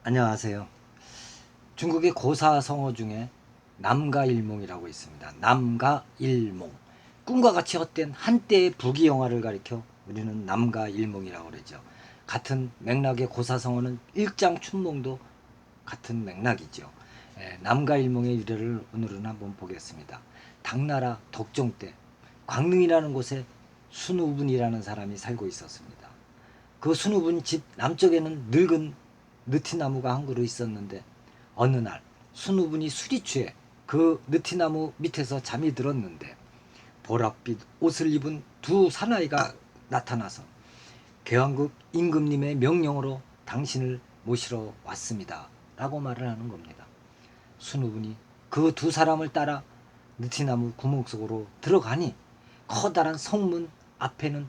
안녕하세요. 중국의 고사성어 중에 남가일몽이라고 있습니다. 남가일몽. 꿈과 같이 헛된 한때의 부귀영화를 가리켜 우리는 남가일몽이라고 그러죠. 같은 맥락의 고사성어는 일장춘몽도 같은 맥락이죠. 남가일몽의 유래를 오늘은 한번 보겠습니다. 당나라 덕종 때 광릉이라는 곳에 순우분이라는 사람이 살고 있었습니다. 그 순우분 집 남쪽에는 늙은 느티나무가 한 그루 있었는데 어느 날 순우분이 술이 취해 그 느티나무 밑에서 잠이 들었는데 보랏빛 옷을 입은 두 사나이가 나타나서 계왕국 임금님의 명령으로 당신을 모시러 왔습니다 라고 말을 하는 겁니다. 순우분이 그 두 사람을 따라 느티나무 구멍 속으로 들어가니 커다란 성문 앞에는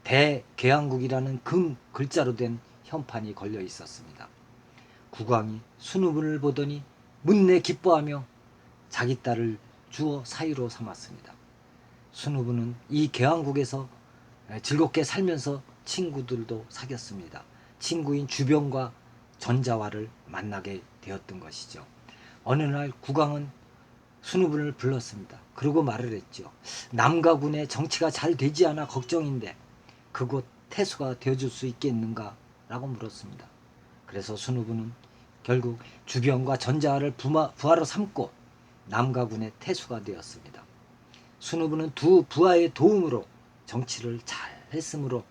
대계왕국이라는 금 글자로 된 현판이 걸려 있었습니다. 국왕이 순우분을 보더니 문내 기뻐하며 자기 딸을 주어 사위로 삼았습니다. 순우분은 이 계왕국에서 즐겁게 살면서 친구들도 사귀었습니다. 친구인 주병과 전자와를 만나게 되었던 것이죠. 어느 날 국왕은 순우분을 불렀습니다. 그리고 말을 했죠. 남가군의 정치가 잘 되지 않아 걱정인데 그곳 태수가 되어줄 수 있겠는가? 라고 물었습니다. 그래서 순우분은 결국 주병과 전자를 부하로 삼고 남가군의 태수가 되었습니다. 순우분은 두 부하의 도움으로 정치를 잘 했으므로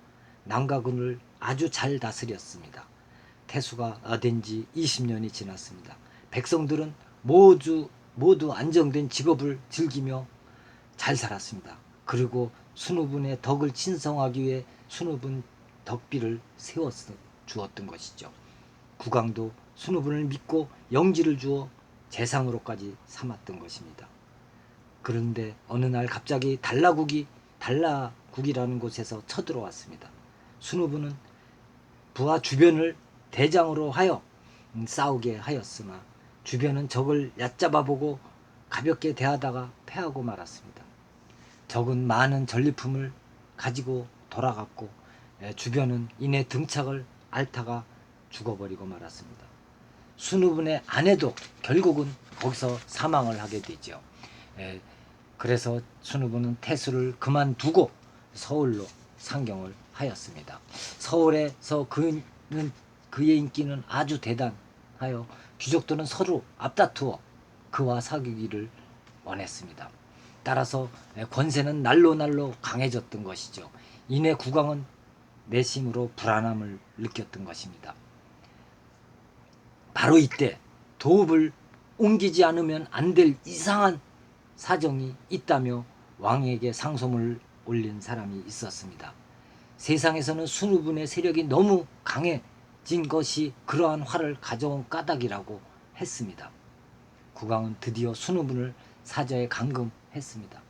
남가군을 아주 잘 다스렸습니다. 태수가 된 지 20년이 지났습니다. 백성들은 모두 안정된 직업을 즐기며 잘 살았습니다. 그리고 순우분의 덕을 친성하기 위해 순우분 덕비를 세워 주었던 것이죠. 국왕도 순우분을 믿고 영지를 주어 재상으로까지 삼았던 것입니다. 그런데 어느 날 갑자기 달라국이라는 곳에서 쳐들어왔습니다. 순우분은 부하 주변을 대장으로 하여 싸우게 하였으나 주변은 적을 얕잡아보고 가볍게 대하다가 패하고 말았습니다. 적은 많은 전리품을 가지고 돌아갔고 주변은 이내 등짝을 앓다가 죽어버리고 말았습니다. 순우분의 아내도 결국은 거기서 사망을 하게 되죠. 그래서 순우분은 태수를 그만두고 서울로 상경을 하였습니다. 서울에서 그의 인기는 아주 대단하여 귀족들은 서로 앞다투어 그와 사귀기를 원했습니다. 따라서 권세는 날로 강해졌던 것이죠. 이내 국왕은 내심으로 불안함을 느꼈던 것입니다. 바로 이때 도읍을 옮기지 않으면 안 될 이상한 사정이 있다며 왕에게 상소문을 올린 사람이 있었습니다. 세상에서는 순우분의 세력이 너무 강해진 것이 그러한 화를 가져온 까닭이라고 했습니다. 국왕은 드디어 순우분을 사저에 감금했습니다.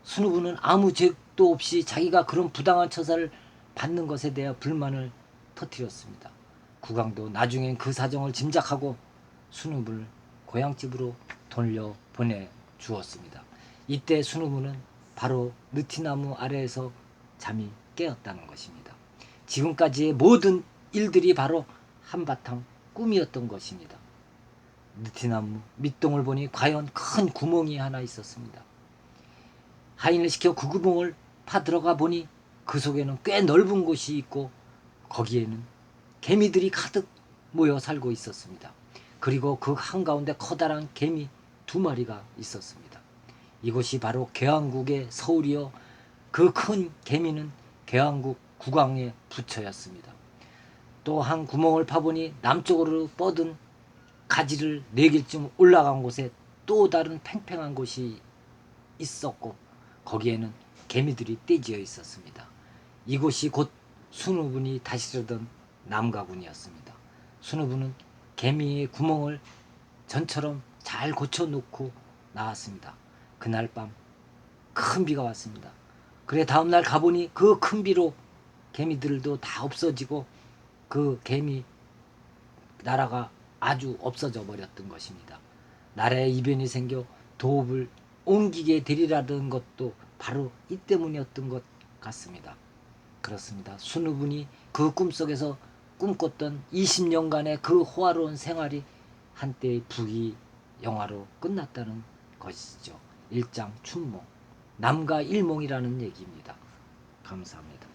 순우분은 아무 죄도 없이 자기가 그런 부당한 처사를 받는 것에 대해 불만을 터뜨렸습니다. 국왕도 나중엔 그 사정을 짐작하고 순우분을 고향집으로 돌려보내 주었습니다. 이때 순우분은 바로 느티나무 아래에서 잠이 깨었다는 것입니다. 지금까지의 모든 일들이 바로 한바탕 꿈이었던 것입니다. 느티나무 밑동을 보니 과연 큰 구멍이 하나 있었습니다. 하인을 시켜 그 구멍을 파들어가 보니 그 속에는 꽤 넓은 곳이 있고 거기에는 개미들이 가득 모여 살고 있었습니다. 그리고 그 한가운데 커다란 개미 두 마리가 있었습니다. 이곳이 바로 계왕국의 서울이요 그 큰 개미는 계왕국 국왕의 부처였습니다. 또 한 구멍을 파보니 남쪽으로 뻗은 가지를 4길쯤 올라간 곳에 또 다른 팽팽한 곳이 있었고 거기에는 개미들이 떼지어 있었습니다. 이곳이 곧 순우분이 다스리던 남가군이었습니다. 순우분은 개미의 구멍을 전처럼 잘 고쳐놓고 나왔습니다. 그날 밤 큰 비가 왔습니다. 그래 다음날 가보니 그 큰 비로 개미들도 다 없어지고 그 개미 나라가 아주 없어져 버렸던 것입니다. 나라에 이변이 생겨 도읍을 옮기게 되리라던 것도 바로 이 때문이었던 것 같습니다. 그렇습니다. 순우분이 그 꿈속에서 꿈꿨던 20년간의 그 호화로운 생활이 한때의 부귀영화로 끝났다는 것이죠. 일장춘몽, 남가 일몽이라는 얘기입니다. 감사합니다.